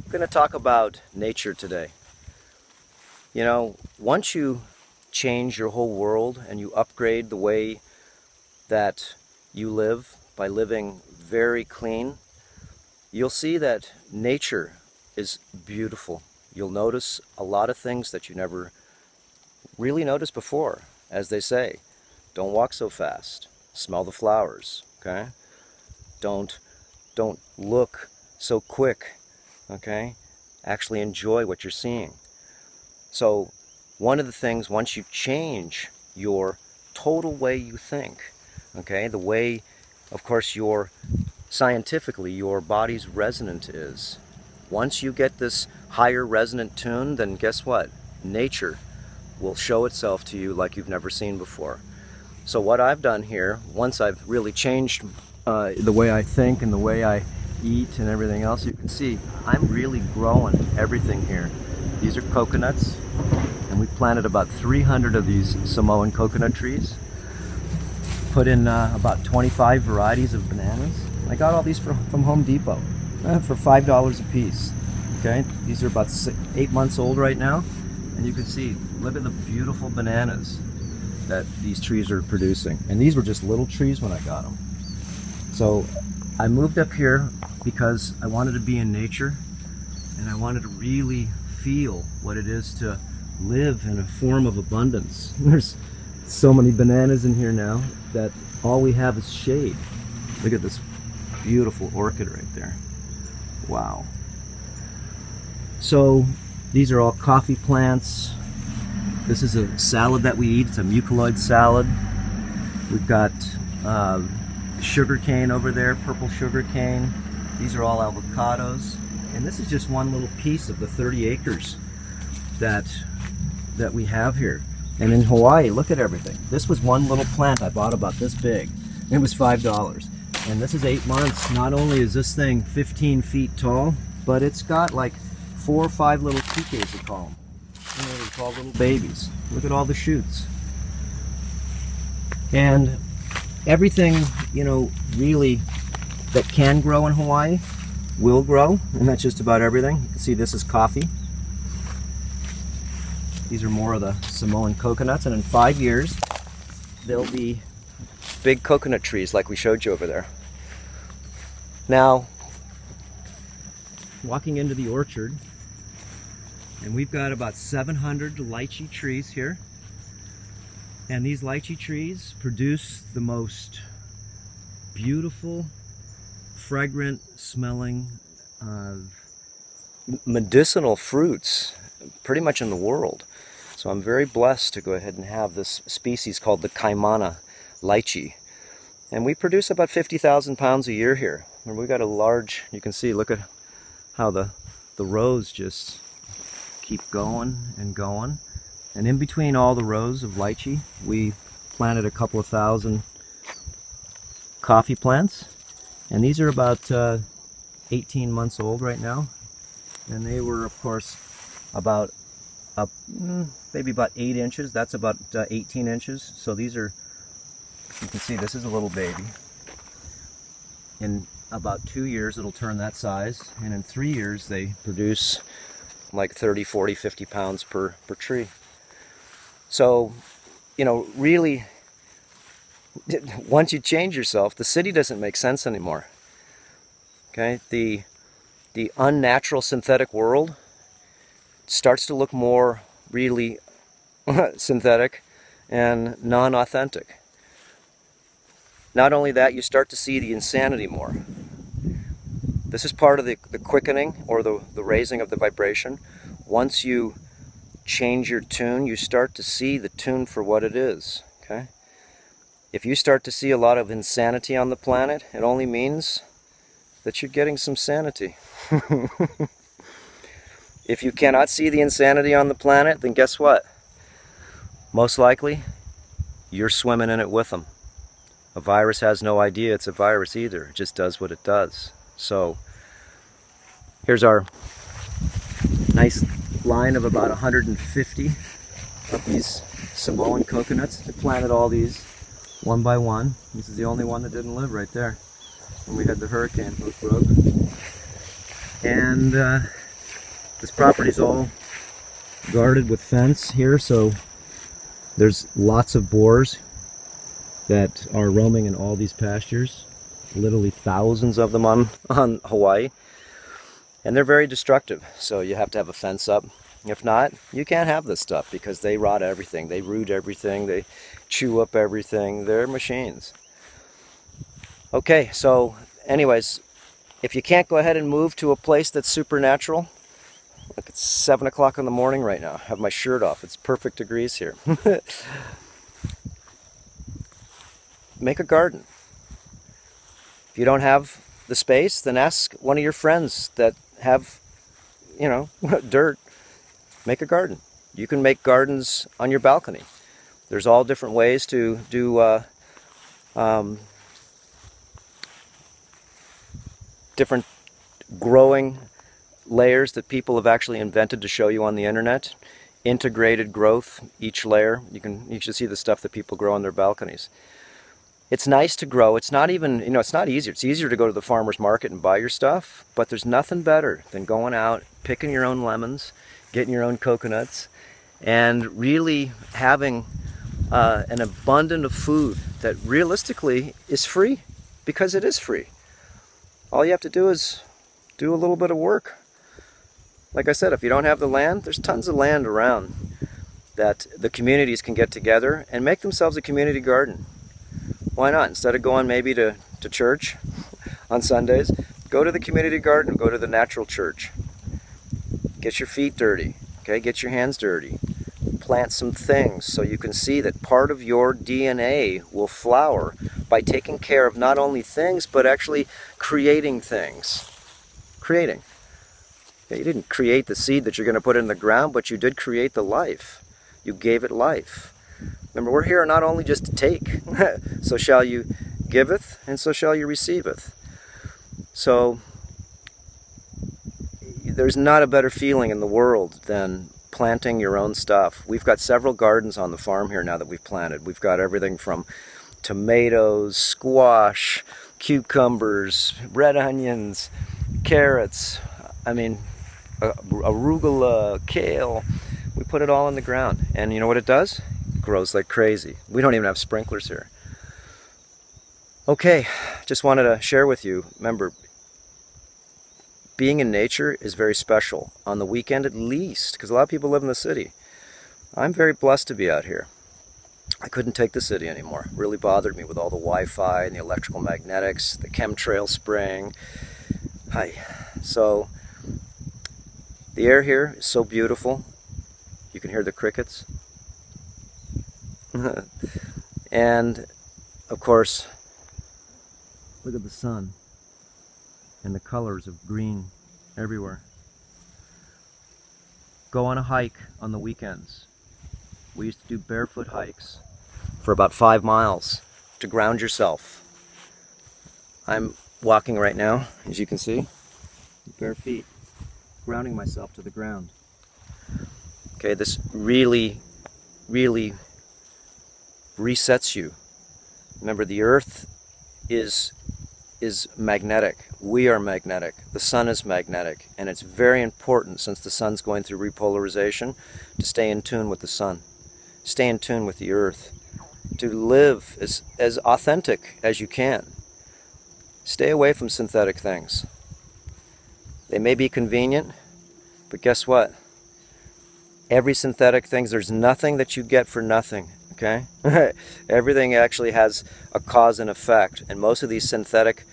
I'm going to talk about nature today. You know, once you change your whole world and you upgrade the way that you live by living very clean, you'll see that nature is beautiful. You'll notice a lot of things that you never really noticed before. As they say, don't walk so fast. Smell the flowers, okay? Don't look so quick, okay? Actually enjoy what you're seeing. So one of the things, once you change your total way you think, okay, the way, of course, scientifically your body's resonant is, once you get this higher resonant tune, then guess what? Nature will show itself to you like you've never seen before. So what I've done here, once I've really changed the way I think and the way I eat and everything else, you can see I'm really growing everything here. These are coconuts, and we've planted about 300 of these Samoan coconut trees. Put in about 25 varieties of bananas. I got all these from Home Depot for $5 a piece. Okay, these are about 8 months old right now, and you can see, look at the beautiful bananas that these trees are producing. And these were just little trees when I got them. So I moved up here because I wanted to be in nature, and I wanted to really feel what it is to live in a form of abundance. There's so many bananas in here now that all we have is shade. Look at this beautiful orchid right there. Wow. So these are all coffee plants. This is a salad that we eat. It's a mucoloid salad. We've got sugar cane over there, purple sugar cane. These are all avocados. And this is just one little piece of the 30 acres that we have here. And in Hawaii, look at everything. This was one little plant I bought about this big. It was $5. And this is 8 months. Not only is this thing 15 feet tall, but it's got like 4 or 5 little TKs, we call them. You know, they're called little babies. Look at all the shoots. And everything, you know, really that can grow in Hawaii will grow, and that's just about everything. You can see this is coffee. These are more of the Samoan coconuts, and in 5 years there'll be big coconut trees like we showed you over there. Now, walking into the orchard, and we've got about 700 lychee trees here, and these lychee trees produce the most beautiful, fragrant smelling medicinal fruits pretty much in the world. So I'm very blessed to go ahead and have this species called the Kaimana lychee. And we produce about 50,000 pounds a year here. And we've got a large, you can see, look at how the rows just keep going and going. And in between all the rows of lychee, we planted a couple of thousand coffee plants. And these are about 18 months old right now. And they were, of course, about maybe about 8 inches. That's about 18 inches. So these are, you can see, this is a little baby. In about 2 years it'll turn that size, and in 3 years they produce like 30, 40, 50 pounds per tree. So, you know, really, once you change yourself, the city doesn't make sense anymore. Okay, the unnatural synthetic world starts to look more really synthetic and non-authentic. Not only that, you start to see the insanity more. This is part of the quickening, or the raising of the vibration. Once you change your tune, you start to see the tune for what it is. Okay? If you start to see a lot of insanity on the planet, it only means that you're getting some sanity. If you cannot see the insanity on the planet, then guess what? Most likely, you're swimming in it with them. A virus has no idea it's a virus either. It just does what it does. So, here's our nice line of about 150 of these Samoan coconuts. I planted all these one by one. This is the only one that didn't live right there when we had the hurricane, both broke. And This property's all guarded with fence here, so there's lots of boars that are roaming in all these pastures. Literally thousands of them on Hawaii. And they're very destructive, so you have to have a fence up. If not, you can't have this stuff because they rot everything. They root everything. They chew up everything. They're machines. Okay, so anyways, if you can't go ahead and move to a place that's supernatural, look, it's 7 o'clock in the morning right now. I have my shirt off. It's perfect degrees here. Make a garden. If you don't have the space, then ask one of your friends that have, you know, dirt. Make a garden. You can make gardens on your balcony. There's all different ways to do different growing layers that people have actually invented to show you on the internet. Integrated growth, each layer. You should see the stuff that people grow on their balconies. It's nice to grow. It's not even, you know, it's not easier. It's easier to go to the farmer's market and buy your stuff, but there's nothing better than going out, picking your own lemons, getting your own coconuts, and really having an abundance of food that realistically is free, because it is free. All you have to do is do a little bit of work. Like I said, if you don't have the land, there's tons of land around that the communities can get together and make themselves a community garden. Why not? Instead of going maybe to church on Sundays, go to the community garden, go to the natural church. Get your feet dirty, okay? Get your hands dirty. Plant some things so you can see that part of your DNA will flower by taking care of not only things, but actually creating things. Creating. Okay, you didn't create the seed that you're going to put in the ground, but you did create the life. You gave it life. Remember, we're here not only just to take. So shall you giveth, and so shall you receiveth. So there's not a better feeling in the world than planting your own stuff. We've got several gardens on the farm here now that we've planted. We've got everything from tomatoes, squash, cucumbers, red onions, carrots, I mean, arugula, kale. We put it all in the ground. And you know what it does? It grows like crazy. We don't even have sprinklers here. Okay, just wanted to share with you, remember, being in nature is very special, on the weekend at least, because a lot of people live in the city. I'm very blessed to be out here. I couldn't take the city anymore. It really bothered me with all the Wi-Fi and the electrical magnetics, the chemtrail spraying. So, the air here is so beautiful. You can hear the crickets. And, of course, look at the sun and the colors of green everywhere. Go on a hike on the weekends. We used to do barefoot hikes for about 5 miles to ground yourself. I'm walking right now, as you can see, bare feet, grounding myself to the ground. Okay, this really, really resets you. Remember, the earth is magnetic. We are magnetic. The sun is magnetic. And it's very important, since the sun's going through repolarization, to stay in tune with the sun. Stay in tune with the earth. To live as authentic as you can. Stay away from synthetic things. They may be convenient, but guess what? Every synthetic thing, there's nothing that you get for nothing. Okay? Everything actually has a cause and effect, and most of these synthetic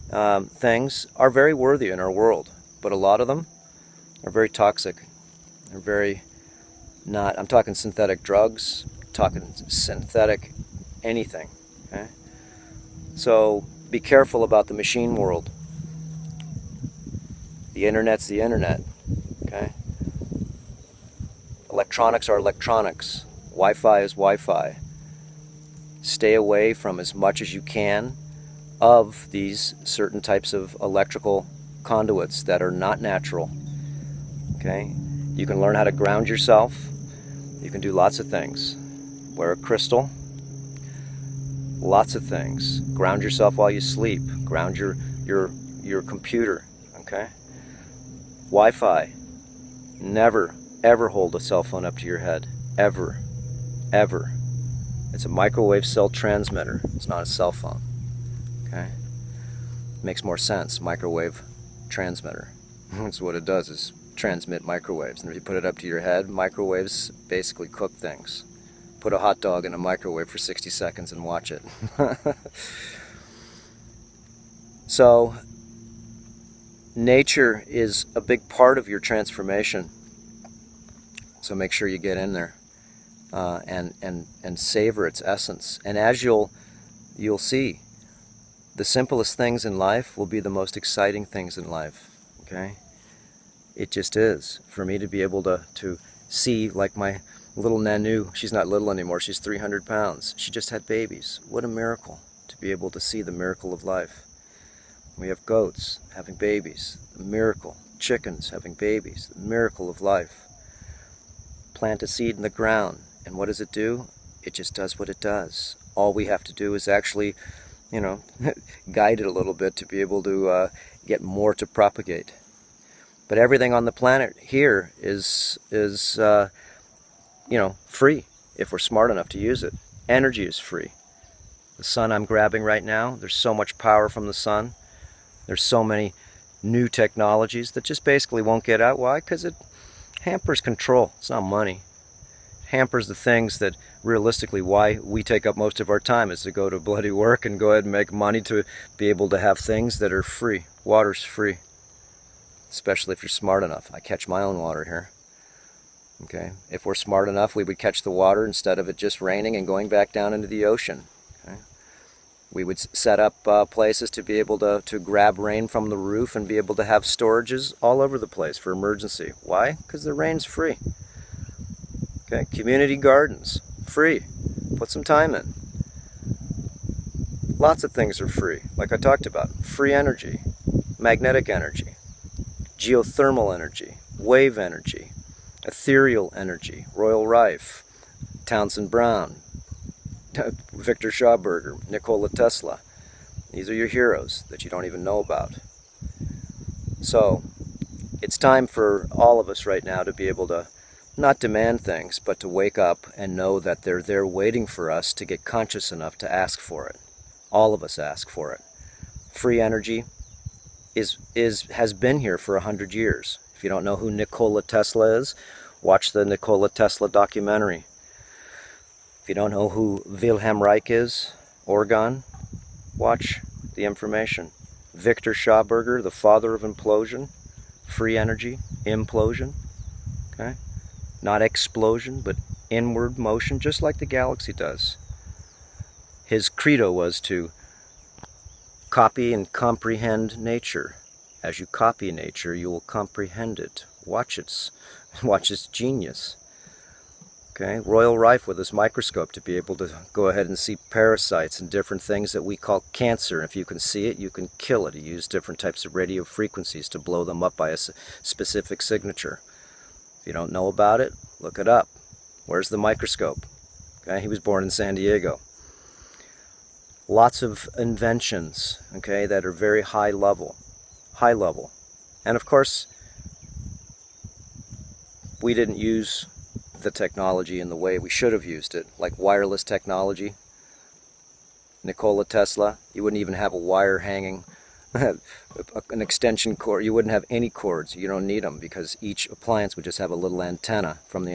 things are very worthy in our world, but a lot of them are very toxic. They're very not, I'm talking synthetic drugs, talking synthetic anything. Okay? So be careful about the machine world. The internet's the internet. Okay? Electronics are electronics. Wi-Fi is Wi-Fi. Stay away from as much as you can of these certain types of electrical conduits that are not natural. Okay? You can learn how to ground yourself. You can do lots of things. Wear a crystal. Lots of things. Ground yourself while you sleep. Ground your computer. Okay? Wi-Fi. Never, ever hold a cell phone up to your head. Ever. Ever. It's a microwave cell transmitter. It's not a cell phone. Okay? Makes more sense. Microwave transmitter. That's what it does, is transmit microwaves. And if you put it up to your head, microwaves basically cook things. Put a hot dog in a microwave for 60 seconds and watch it. So, nature is a big part of your transformation. So make sure you get in there and savor its essence. And as you'll see, the simplest things in life will be the most exciting things in life. Okay? It just is. For me to be able to see, like my little Nanu, she's not little anymore, she's 300 pounds. She just had babies. What a miracle to be able to see the miracle of life. We have goats having babies, a miracle. Chickens having babies, the miracle of life. Plant a seed in the ground, and what does it do? It just does what it does. All we have to do is actually, you know, guide it a little bit to be able to get more to propagate. But everything on the planet here is you know, free if we're smart enough to use it. Energy is free. The sun I'm grabbing right now, there's so much power from the sun. There's so many new technologies that just basically won't get out. Why? Because it hampers control. It's not money. It hampers the things that realistically why we take up most of our time is to go to bloody work and go ahead and make money to be able to have things that are free. Water's free. Especially if you're smart enough. I catch my own water here. Okay? If we're smart enough, we would catch the water instead of it just raining and going back down into the ocean. Okay? We would set up places to be able to grab rain from the roof and be able to have storages all over the place for emergency. Why? Because the rain's free. Okay, community gardens, free. Put some time in. Lots of things are free, like I talked about. Free energy, magnetic energy, geothermal energy, wave energy, ethereal energy, Royal Rife, Townsend Brown, Victor Schauberger, Nikola Tesla. These are your heroes that you don't even know about. So, it's time for all of us right now to be able to not demand things, but to wake up and know that they're there waiting for us to get conscious enough to ask for it. All of us ask for it. Free energy has been here for 100 years. If you don't know who Nikola Tesla is, watch the Nikola Tesla documentary. If you don't know who Wilhelm Reich is, Orgon, watch the information. Victor Schauberger, the father of implosion, free energy, implosion, okay? Not explosion, but inward motion, just like the galaxy does. His credo was to copy and comprehend nature. As you copy nature, you will comprehend it. Watch its genius. Okay, Royal Rife with his microscope to be able to go ahead and see parasites and different things that we call cancer. If you can see it, you can kill it. He used different types of radio frequencies to blow them up by a specific signature. If you don't know about it, look it up. Where's the microscope? Okay, he was born in San Diego. Lots of inventions, okay, that are very high level. High level. And of course, we didn't use the technology in the way we should have used it, like wireless technology. Nikola Tesla, you wouldn't even have a wire hanging, an extension cord. You wouldn't have any cords. You don't need them because each appliance would just have a little antenna from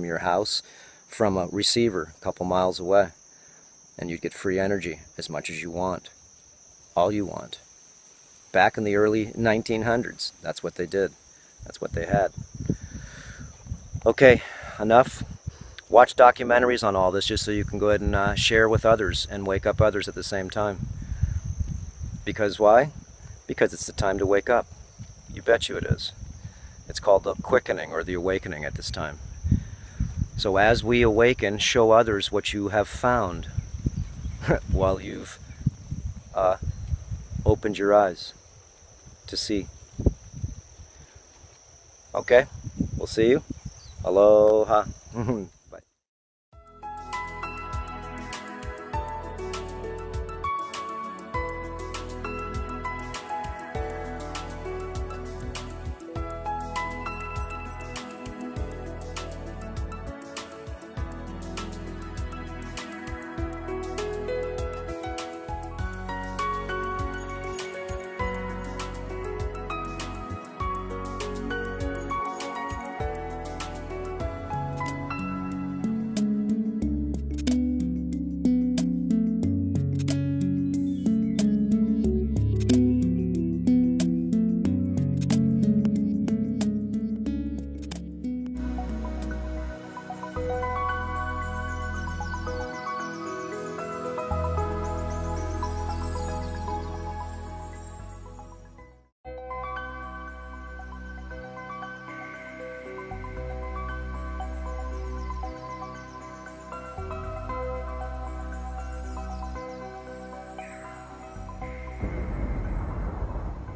your house, from a receiver a couple miles away. And you'd get free energy as much as you want. All you want. Back in the early 1900s, that's what they did. That's what they had. Okay, enough. Watch documentaries on all this just so you can go ahead and share with others and wake up others at the same time. Because why? Because it's the time to wake up. You bet you it is. It's called the quickening or the awakening at this time. So as we awaken, show others what you have found while you've opened your eyes to see. Okay, we'll see you. Aloha. Bye.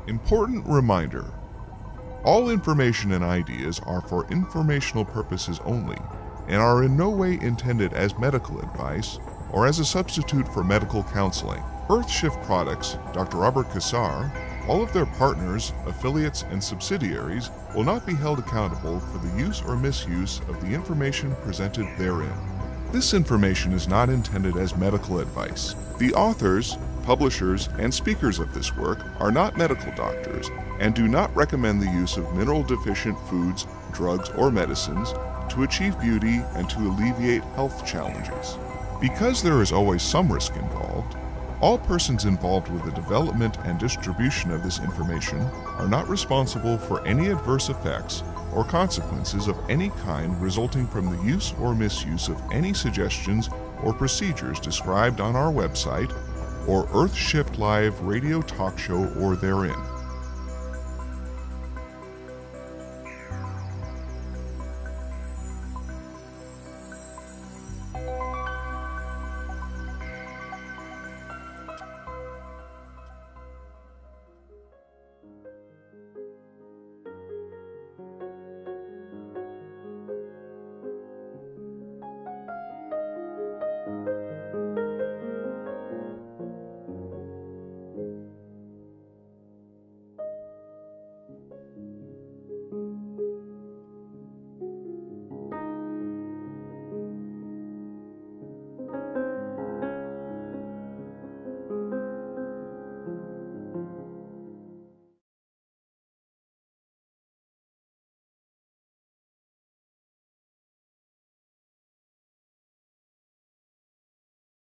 Important reminder. All information and ideas are for informational purposes only and are in no way intended as medical advice or as a substitute for medical counseling. Earthshift Products, Dr. Robert Cassar, all of their partners, affiliates, and subsidiaries will not be held accountable for the use or misuse of the information presented therein. This information is not intended as medical advice. The authors, publishers, and speakers of this work are not medical doctors and do not recommend the use of mineral-deficient foods, drugs, or medicines to achieve beauty and to alleviate health challenges. Because there is always some risk involved, all persons involved with the development and distribution of this information are not responsible for any adverse effects or consequences of any kind resulting from the use or misuse of any suggestions or procedures described on our website or Earthshift Live radio talk show or therein.